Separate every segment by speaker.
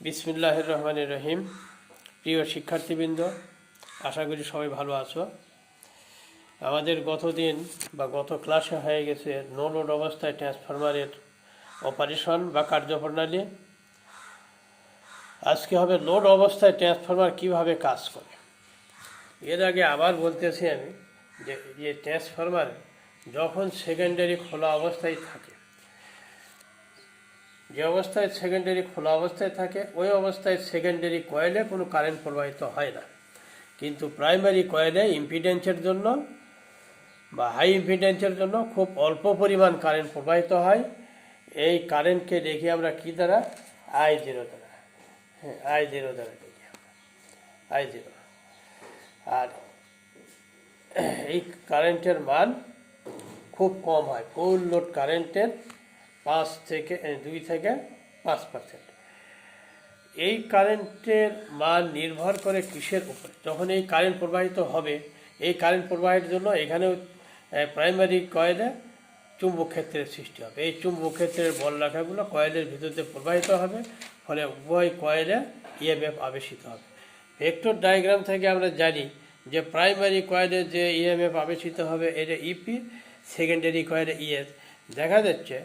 Speaker 1: বিসমিল্লাহির রহমানির রহিম। প্রিয় শিক্ষার্থীবৃন্দ, আশা করি সবাই ভালো আছো। আমাদের গতদিন বা গত ক্লাসে হয়ে গেছে নো লোড অবস্থায় ট্রান্সফরমারের অপারেশন বা কার্যপ্রণালী। আজকে হবে লোড অবস্থায় ট্রান্সফরমার কিভাবে কাজ করে। এর আগে আবার বলতেছি আমি যে ট্রান্সফরমার যখন সেকেন্ডারি খোলা অবস্থায় থাকে, যে অবস্থায় সেকেন্ডারি খোলা অবস্থায় থাকে ওই অবস্থায় সেকেন্ডারি কয়েলে কোনো কারেন্ট প্রবাহিত হয় না, কিন্তু প্রাইমারি কয়েলে ইম্পিডেন্সের জন্য বা হাই ইম্পিডেন্সের জন্য খুব অল্প পরিমাণ কারেন্ট প্রবাহিত হয়। এই কারেন্টকে দেখি আমরা কী দ্বারা? I0 দ্বারা। হ্যাঁ, I0 দ্বারা দেখি আমরা I0। আর এই কারেন্টের মান খুব কম হয়, ফুল লোড কারেন্টের 2 থেকে 5%। এই কারেন্টের মান নির্ভর করে কিসের উপরে? যখন এই কারেন্ট প্রবাহিত হবে, এই কারেন্ট প্রবাহের জন্য এখানেও প্রাইমারি কয়েলে চুম্বক ক্ষেত্রের সৃষ্টি হবে। এই চুম্বক ক্ষেত্রের বল রেখাগুলো কয়েলের ভিতর দিয়ে প্রবাহিত হবে, ফলে উভয় কয়েলে ইএমএফ আবেশিত হবে। ভেক্টর ডায়াগ্রাম থেকে আমরা জানি যে প্রাইমারি কয়েলে যে ইএমএফ আবেশিত হবে এটা ইপি, সেকেন্ডারি কয়েলে ইএস। দেখা যাচ্ছে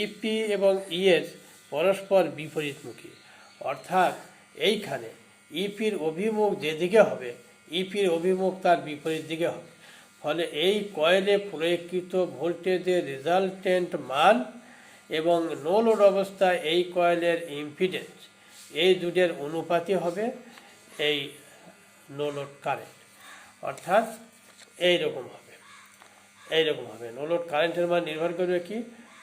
Speaker 1: ইপি এবং ইএস পরস্পর বিপরীতমুখী, অর্থাৎ এইখানে ইপির অভিমুখ যেদিকে হবে ইপির অভিমুখ তার বিপরীত দিকে হবে। ফলে এই কয়েলে প্রয়োগকৃত ভোল্টেজের রেজাল্টেন্ট মান এবং নো লোড অবস্থায় এই কয়েলের ইম্পিডেন্স, এই দুটের অনুপাতই হবে এই নো লোড কারেন্ট। অর্থাৎ এইরকম হবে। নো লোড কারেন্টের মান নির্ভর করবে কি?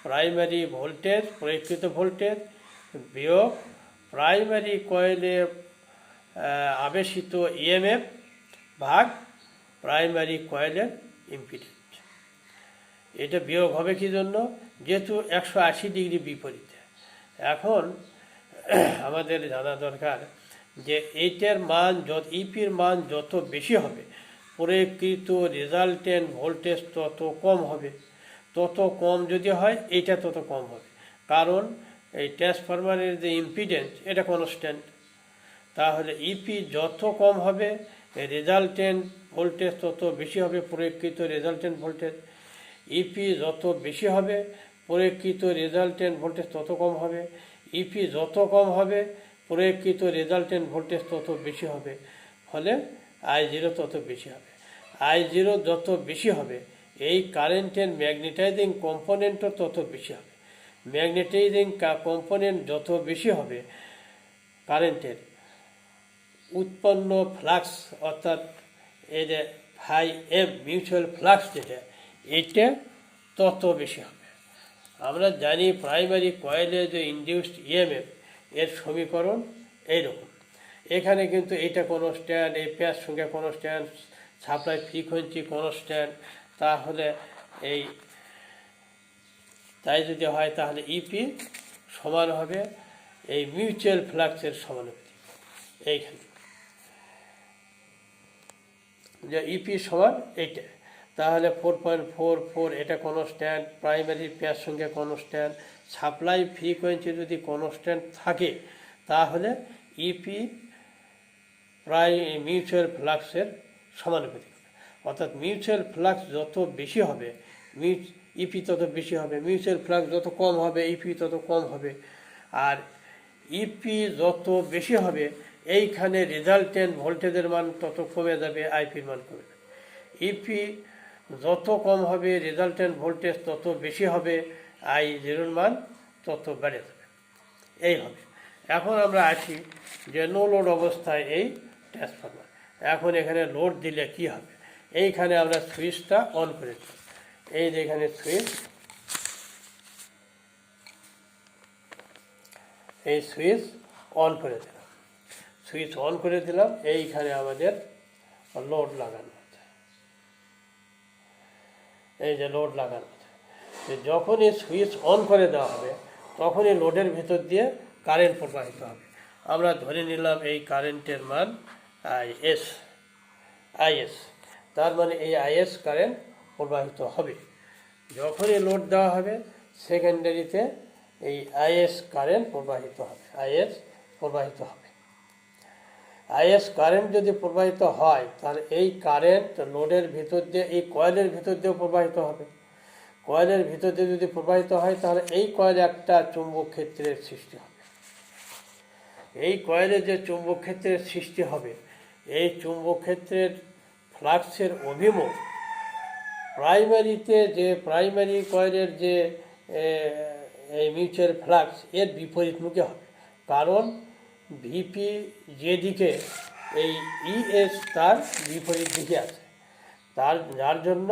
Speaker 1: প্রাইমারি ভোল্টেজ, প্রয়োগকৃত ভোল্টেজ বিয়োগ প্রাইমারি কয়েলে আবেশিত ইএমএফ ভাগ প্রাইমারি কয়েলের ইম্পিডেন্স। এটা বিয়োগ হবে কি জন্য? যেহেতু 180 ডিগ্রি বিপরীতে। এখন আমাদের জানা দরকার যে এইটার মান ইপির মান যত বেশি হবে প্রয়োগকৃত রেজাল্টেন্ট ভোল্টেজ তত কম হবে। তত কম যদি হয় এইটা তত কম হবে, কারণ এই ট্রান্সফরমারের যে ইম্পিডেন্স এটা কনস্ট্যান্ট। তাহলে ইপি যত কম হবে রেজাল্টেন্ট ভোল্টেজ তত বেশি হবে, প্রয়োগকৃত রেজাল্টেন্ট ভোল্টেজ। ইপি যত বেশি হবে প্রয়োগকৃত রেজাল্টেন্ট ভোল্টেজ তত কম হবে। ইপি যত কম হবে প্রয়োগকৃত রেজাল্টেন্ট ভোল্টেজ তত বেশি হবে, ফলে I0 তত বেশি হবে। I0 যত বেশি হবে এই কারেন্টের ম্যাগনেটাইজিং কম্পোনেন্টও তত বেশি হবে। ম্যাগনেটাইজিং কম্পোনেন্ট যত বেশি হবে কারেন্টের উৎপন্ন ফ্লাক্স, অর্থাৎ এই যে ফাই এম মিউচুয়াল ফ্লাক্স যেটা, এটা তত বেশি হবে। আমরা জানি প্রাইমারি কয়েলে যে ইনডিউসড ইএমএফ এর সমীকরণ এইরকম। এখানে কিন্তু এটা কনস্ট্যান্ট, এই প্যাচ সংখ্যা কনস্ট্যান্ট, সাপ্লাই ফ্রিকোয়েন্সি কনস্ট্যান্ট। তাহলে তাই যদি হয় তাহলে ইপি সমান হবে এই মিউচুয়াল ফ্লাক্সের সমানুপাতিক। এইখানে যে ইপি সমান এইটা, তাহলে 4.44 এটা কনস্ট্যান্ট, প্রাইমারির প্যাচ সংখ্যা কনস্ট্যান্ট, সাপ্লাই ফ্রিকোয়েন্সি যদি কনস্ট্যান্ট থাকে তাহলে ইপি মিউচুয়াল ফ্লাক্সের সমানুপাতিক হবে। অর্থাৎ মিউচুয়াল ফ্লাক্স যত বেশি হবে ইপি তত বেশি হবে, মিউচুয়াল ফ্লাক্স যত কম হবে ইপি তত কম হবে। আর ইপি যত বেশি হবে এইখানে রেজাল্টেন্ট ভোল্টেজের মান তত কমে যাবে, আইপির মান কমে যাবে। ইপি যত কম হবে রেজাল্টেন্ট ভোল্টেজ তত বেশি হবে, I0 মান তত বেড়ে যাবে। এই হবে। এখন আমরা আসি যে নো লোড অবস্থায় এই ট্রান্সফরমার। এখন এখানে লোড দিলে কি হবে? এইখানে আমরা সুইচটা অন করে দিই। এই যে এখানে সুইচ অন করে দিলাম। এইখানে আমাদের লোড লাগানো আছে, এই যে লোড লাগানো আছে। যখনই সুইচ অন করে দেওয়া হবে তখনই লোডের ভিতর দিয়ে কারেন্ট প্রবাহিত হবে। আমরা ধরে নিলাম এই কারেন্টের মান আইএস, তার মানে এই আইএস কারেন্ট প্রবাহিত হবে। যখনই লোড দেওয়া হবে সেকেন্ডারিতে এই আইএস কারেন্ট প্রবাহিত হবে, আইএস প্রবাহিত হবে। আইএস কারেন্ট যদি প্রবাহিত হয় তাহলে এই কারেন্ট লোডের ভিতর দিয়ে এই কয়েলের ভিতর দিয়েও প্রবাহিত হবে। কয়েলের ভিতর দিয়ে যদি প্রবাহিত হয় তাহলে এই কয়েলে একটা চুম্বক ক্ষেত্রের সৃষ্টি হবে। এই কয়েলে যে চুম্বক ক্ষেত্রের সৃষ্টি হবে, এই চুম্বক ক্ষেত্রের ফ্লাক্সের অভিমুখ প্রাইমারি কয়েলের যে এই মিউচুয়াল ফ্লাক্স এর বিপরীতমুখী হবে। কারণ ভিপি যেদিকে, এই ইএস তার বিপরীত দিকে আছে, যার জন্য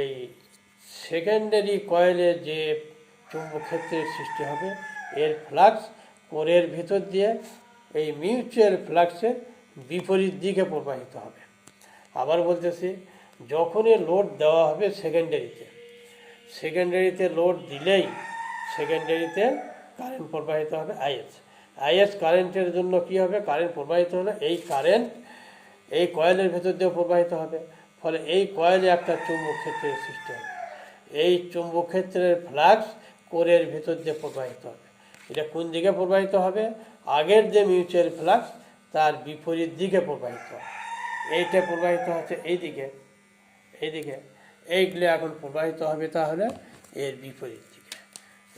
Speaker 1: এই সেকেন্ডারি কয়েলে যে চুম্বক ক্ষেত্রের সৃষ্টি হবে এর ফ্লাক্স কোরের ভিতর দিয়ে এই মিউচুয়াল ফ্লাক্সের বিপরীত দিকে প্রবাহিত হবে। আবার বলতেছি, যখনই লোড দেওয়া হবে সেকেন্ডারিতে লোড দিলেই সেকেন্ডারিতে কারেন্ট প্রবাহিত হবে আইএস কারেন্টের জন্য কি হবে, কারেন্ট প্রবাহিত হলে এই কারেন্ট এই কয়েলের ভেতর দিয়ে প্রবাহিত হবে, ফলে এই কয়েলে একটা চুম্বক ক্ষেত্রের সৃষ্টি হবে। এই চুম্বক ক্ষেত্রের ফ্লাক্স কোরের ভেতর দিয়ে প্রবাহিত হবে। এটা কোন দিকে প্রবাহিত হবে? আগের যে মিউচুয়াল ফ্লাক্স তার বিপরীত দিকে প্রবাহিত হবে। এইটা প্রবাহিত হচ্ছে এইদিকে, এইগুলো এখন প্রবাহিত হবে তাহলে এর বিপরীত দিকে।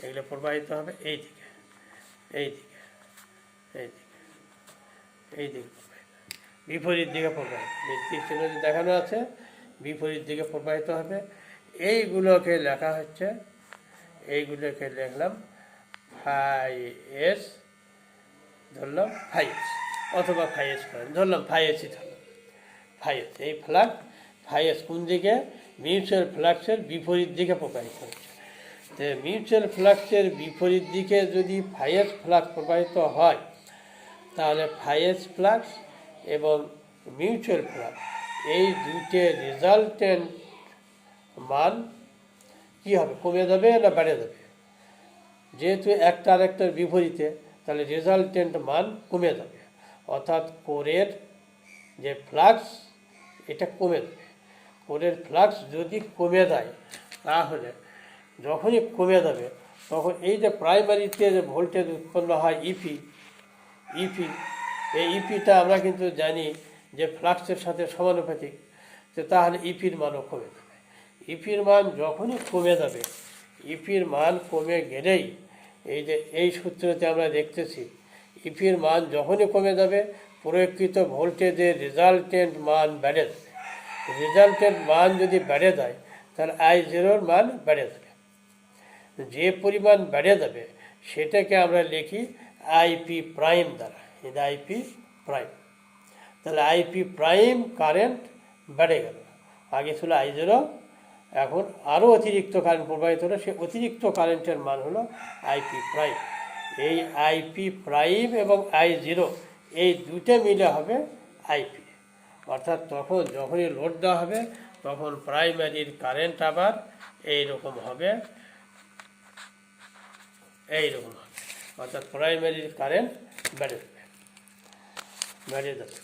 Speaker 1: এগুলো প্রবাহিত হবে এইদিকে বিপরীত দিকে প্রবাহিত। চিহ্ন দেখানো আছে, বিপরীত দিকে প্রবাহিত হবে। এইগুলোকে লেখা হচ্ছে, এইগুলোকে লিখলাম ফাই-এস, ধরলাম ফাই-এস, অথবা ফাই-এস ধরলাম ফাই-এসই ধরলাম ফাই-এস। এই ফ্লাক্স ফাই-এস কোন দিকে? মিউচুয়াল ফ্লাক্সের বিপরীত দিকে প্রবাহিত হচ্ছে। তো মিউচুয়াল ফ্লাক্সের বিপরীত দিকে যদি ফাই-এস ফ্লাক্স প্রবাহিত হয় তাহলে ফাই-এস ফ্লাক্স এবং মিউচুয়াল ফ্লাক্স এই দুইটি রেজাল্টেন্ট মান কী হবে? কমে যাবে না বেড়ে যাবে? যেহেতু একটা আরেকটার বিপরীতে, তাহলে রেজাল্টেন্ট মান কমে যাবে, অর্থাৎ কোরের যে ফ্লাক্স এটা কমে যাবে। কোরের ফ্লাক্স যদি কমে যায় তাহলে যখনই কমে যাবে তখন এই যে প্রাইমারিতে যে ভোল্টেজ উৎপন্ন হয় ইপি, এই ইপিটা আমরা কিন্তু জানি যে ফ্লাক্সের সাথে সমানুপাতিক, তো তাহলে ইপির মানও কমে যাবে। ইপির মান যখনই কমে যাবে, ইপির মান কমে গেলেই এই সূত্রতে আমরা দেখতেছি ইপির মান যখনই কমে যাবে প্রয়োগকৃত ভোল্টেজের রেজাল্টেন্ট মান বেড়ে যাবে। রেজাল্টেন্ট মান যদি বেড়ে যায় তাহলে I0 মান বেড়ে যাবে। যে পরিমাণ বেড়ে যাবে সেটাকে আমরা লিখি আইপি প্রাইম দ্বারা। এটা আইপি প্রাইম। তাহলে আইপি প্রাইম কারেন্ট বেড়ে গেল। আগে ছিল I0, এখন আরও অতিরিক্ত কারেন্ট প্রবাহিত হলো, সে অতিরিক্ত কারেন্টের মান হলো আইপি প্রাইম। এই আইপি প্রাইম এবং I0 এই দুটো মিলে হবে আইপি। অর্থাৎ যখনই লোড দেওয়া হবে তখন প্রাইমারির কারেন্ট আবার এইরকম হবে, অর্থাৎ প্রাইমারির কারেন্ট বেড়ে যাবে।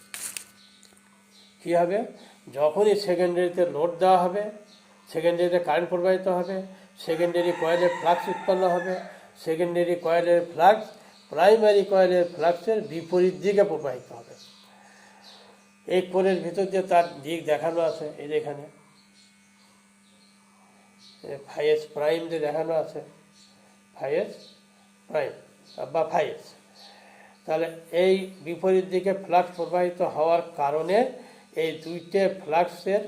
Speaker 1: কী হবে? যখনই সেকেন্ডারিতে লোড দেওয়া হবে, সেকেন্ডারিতে কারেন্ট প্রবাহিত হবে, সেকেন্ডারি কয়েলের ফ্লাক্স উৎপন্ন হবে, সেকেন্ডারি কয়েলের ফ্লাক্স প্রাইমারি কয়েলের ফ্লাক্সের বিপরীত দিকে প্রবাহিত হবে। এই কোরের ভিতর দিয়ে তার দিক দেখানো আছে, এই এখানে ফাই-এস প্রাইম যে দেখানো আছে, ফাই-এস প্রাইম বা ফাই-এস। তাহলে এই বিপরীত দিকে ফ্লাক্স প্রবাহিত হওয়ার কারণে এই দুইটে ফ্লাক্সের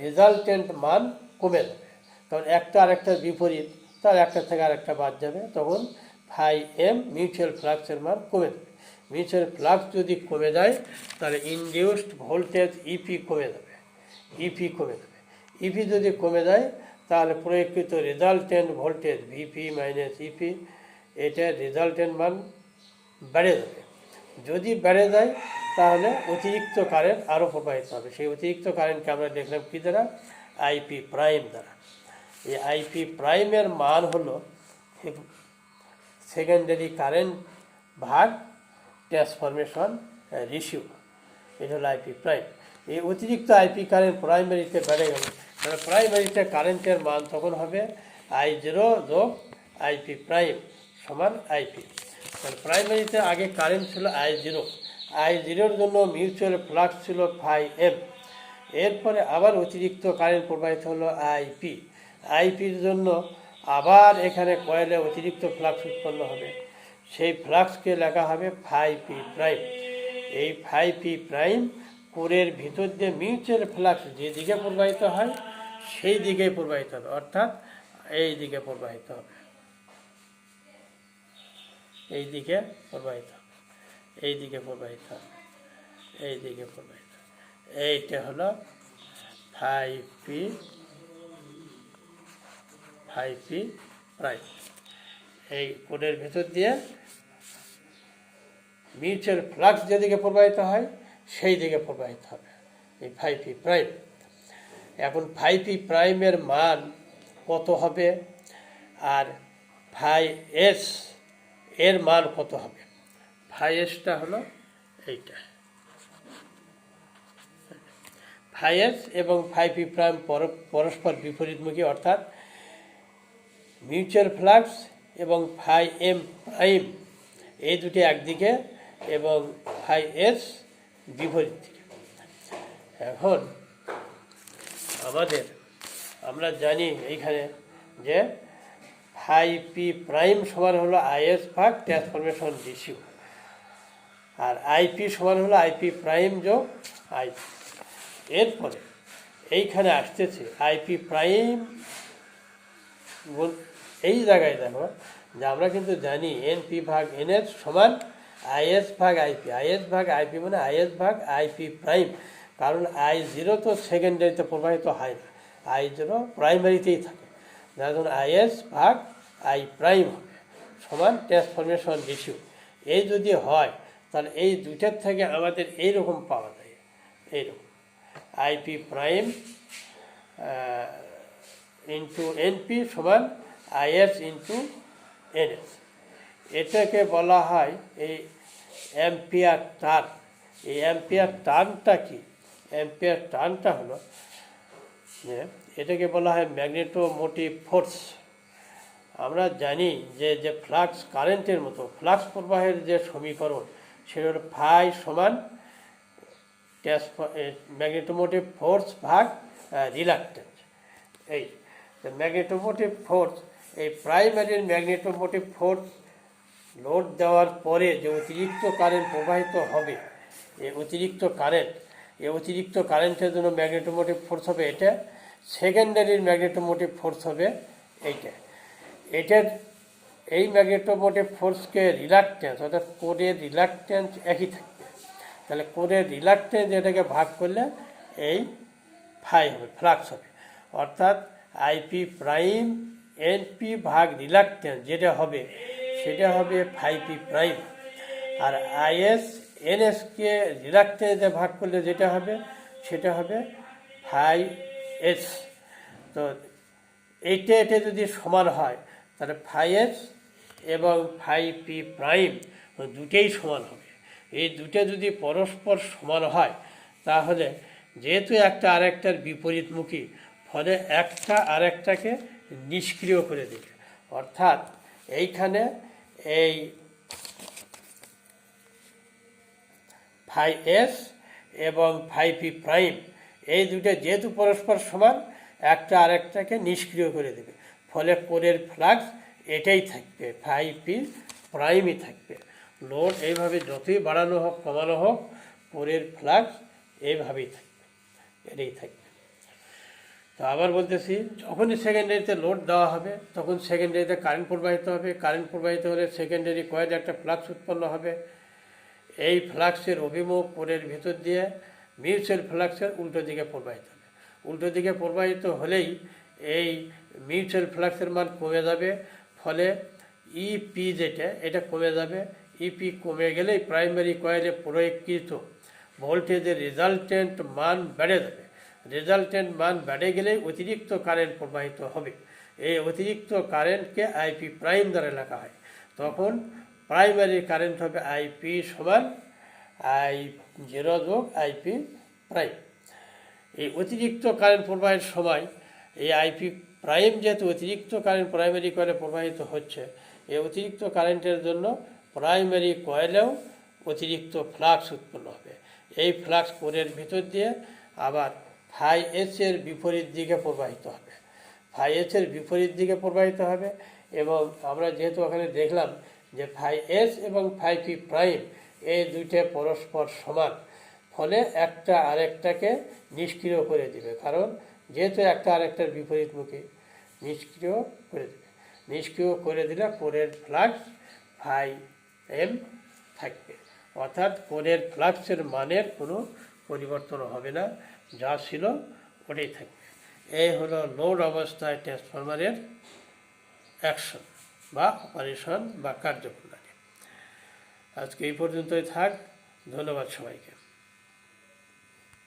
Speaker 1: রেজাল্টেন্ট মান কমে যাবে। তখন একটা আরেকটার বিপরীত, তার একটা থেকে আরেকটা বাদ যাবে, তখন ফাই-এম মিউচুয়াল ফ্লাক্সের মান কমে যাবে। মিউচুয়াল ফ্লাক্স যদি কমে যায় তাহলে ইনডিউসড ভোল্টেজ ইপি কমে যাবে। ইপি যদি কমে যায় তাহলে প্রয়োগকৃত resultant voltage VP minus EP, এটা রেজাল্টেন্ট মান বেড়ে যাবে। যদি বেড়ে যায় তাহলে অতিরিক্ত কারেন্ট আরও প্রবাহিত হবে। সেই অতিরিক্ত কারেন্টকে আমরা দেখলাম কী দ্বারা? আইপি প্রাইম দ্বারা। এই আইপি প্রাইমের মান হলো সেকেন্ডারি কারেন্ট ভাগ ট্রান্সফরমেশন রেশিও, এটা হলো আইপি প্রাইম। এই অতিরিক্ত আইপি কারেন্ট প্রাইমারিতে বেড়ে গেল, তাহলে প্রাইমারিতে কারেন্টের মান তখন হবে I0 যোগ আইপি প্রাইম সমান আইপি। তাহলে প্রাইমারিতে আগে কারেন্ট ছিল I0 জন্য মিউচুয়াল ফ্লাক্স ছিল φm। এরপরে আবার অতিরিক্ত কারেন্ট প্রবাহিত হলো আইপির জন্য আবার এখানে কয়েলে অতিরিক্ত ফ্লাক্স উৎপন্ন হবে, সেই ফ্লাক্সকে লেখা হবে φp'। এই φp' কোরের ভিতর দিয়ে মিউচুয়াল ফ্লাক্স যেদিকে প্রবাহিত হয় সেই দিকে প্রবাহিত হবে, অর্থাৎ এই দিকে প্রবাহিত হবে, এই দিকে প্রবাহিত হবে, এই দিকে প্রবাহিত হবে, এই দিকে প্রবাহিত হবে। এইটা হলো φp'। এই কোডের ভেতর দিয়ে মিউচুয়াল ফ্লাক্স যেদিকে প্রবাহিত হয় সেই দিকে প্রবাহিত হবে এই φp'। এখন φp' মান কত হবে আর φs এর মান কত হবে? φsটা হলো এইটা। φs এবং φp' পরস্পর বিপরীতমুখী, অর্থাৎ মিউচুয়াল ফ্লাক্স এবং φm' এই দুটি একদিকে এবং φs বিপরীত দিকে। এখন আমরা জানি এইখানে যে φp' সমান হলো is ভাগ ট্রান্সফরমেশন রেশিও, আর আইপি সমান হলো IP' যোগ আইপি। এরপরে এইখানে আসতেছে IP', এই জায়গায় দেখো যে আমরা কিন্তু জানি NP ভাগ NS সমান IS ভাগ IP। IS ভাগ IP মানে IS ভাগ IP', কারণ I0 তো সেকেন্ডারিতে প্রবাহিত হয় না, I0 প্রাইমারিতেই থাকে, যার জন্য IS ভাগ I' হবে সমান ট্রান্সফরমেশন রেশিও। এই যদি হয় তাহলে এই দুইটার থেকে আমাদের এইরকম পাওয়া যায়, এইরকম IP' ইন্টু NP সমান IS ইন্টু NS। এটাকে বলা হয় এই অ্যাম্পিয়ার টার্ন। এই অ্যাম্পিয়ার টার্নটা কি? অ্যাম্পিয়ার টার্নটা হলো যে এটাকে বলা হয় ম্যাগনেটোমোটিভ ফোর্স। আমরা জানি যে ফ্লাক্স কারেন্টের মতো ফ্লাক্স প্রবাহের যে সমীকরণ সেটা হলো ফাই সমান ম্যাগনেটোমোটিভ ফোর্স ভাগ রিলাক্টেন্স। এই ম্যাগনেটোমোটিভ ফোর্স, এই প্রাইমারির ম্যাগনেটোমোটিভ ফোর্স লোড দেওয়ার পরে যে অতিরিক্ত কারেন্ট প্রবাহিত হবে, এই অতিরিক্ত কারেন্টের জন্য ম্যাগনেটোমোটিভ ফোর্স হবে এটা। সেকেন্ডারির ম্যাগনেটোমোটিভ ফোর্স হবে এইটা। এই ম্যাগনেটোমোটিভ ফোর্সকে রিলাক্টেন্স, অর্থাৎ কোরের রিলাক্টেন্স একই থাকবে। তাহলে কোরের রিলাক্টেন্স এটাকে ভাগ করলে এই ফাই হবে, ফ্লাক্স হবে, অর্থাৎ IP' NP ভাগ রিলাক্টেন্স যেটা হবে সেটা হবে φp'। আর IS NSকে রিলাক্টেন্সে ভাগ করলে যেটা হবে সেটা হবে φs। তো এটা যদি সমান হয় তাহলে φs এবং φp' দুটেই সমান হবে। এই দুটো যদি পরস্পর সমান হয় তাহলে যেহেতু একটা আরেকটার বিপরীতমুখী, ফলে একটা আরেকটাকে নিষ্ক্রিয় করে দেবে। অর্থাৎ এইখানে এই φs এবং φp' এই দুটো যেহেতু পরস্পর সমান, একটা আরেকটাকে নিষ্ক্রিয় করে দেবে, ফলে কোরের ফ্লাক্স এটাই থাকবে, φp' থাকবে। লোড এইভাবে যতই বাড়ানো হোক কমানো হোক, কোরের ফ্লাক্স এইভাবেই থাকবে, এটাই থাকবে। তো আবার বলতেছি, যখনই সেকেন্ডারিতে লোড দেওয়া হবে তখন সেকেন্ডারিতে কারেন্ট প্রবাহিত হবে। কারেন্ট প্রবাহিত হলে সেকেন্ডারি কয়েলে একটা ফ্লাক্স উৎপন্ন হবে। এই ফ্লাক্সের অভিমুখ কোরের ভিতর দিয়ে মিউচুয়াল ফ্লাক্সের উল্টো দিকে প্রবাহিত হবে। উল্টো দিকে প্রবাহিত হলেই এই মিউচুয়াল ফ্লাক্সের মান কমে যাবে, ফলে ইপি এটা কমে যাবে। ইপি কমে গেলেই প্রাইমারি কয়েলে প্রয়োগকৃত ভোল্টেজের রেজাল্টেন্ট মান বেড়ে যাবে। রেজাল্টেন্ট মান বেড়ে গেলেই অতিরিক্ত কারেন্ট প্রবাহিত হবে। এই অতিরিক্ত কারেন্টকে IP' দ্বারা লেখা হয়। তখন প্রাইমারি কারেন্ট হবে IP সমান I0 যোগ IP'। এই অতিরিক্ত কারেন্ট প্রবাহের সময় এই IP' যেহেতু অতিরিক্ত কারেন্ট প্রাইমারি কয়েলে প্রবাহিত হচ্ছে, এই অতিরিক্ত কারেন্টের জন্য প্রাইমারি কয়েলেও অতিরিক্ত ফ্লাক্স উৎপন্ন হবে। এই ফ্লাক্স কোরের ভিতর দিয়ে আবার ফাই এর বিপরীত দিকে প্রবাহিত হবে, ফাই এর বিপরীত দিকে প্রবাহিত হবে। এবং আমরা যেহেতু ওখানে দেখলাম যে ফাই এস এবং ফাই পি প্রাইম এই দুইটা পরস্পর সমান, ফলে একটা আরেকটাকে নিষ্ক্রিয় করে দিবে, কারণ যেহেতু একটা আরেকটার বিপরীতমুখী, নিষ্ক্রিয় করে দেবে। নিষ্ক্রিয় করে দিলে কোরের ফ্লাক্স ফাই এম থাকবে, অর্থাৎ কোরের ফ্লাক্সের মানের কোনো পরিবর্তন হবে না, যা ছিল ওটাই থাকবে। এই হলো লোড অবস্থায় ট্রান্সফরমারের অ্যাকশন বা অপারেশন বা কার্যপ্রণালী। আজকে এই পর্যন্তই থাক। ধন্যবাদ সবাইকে।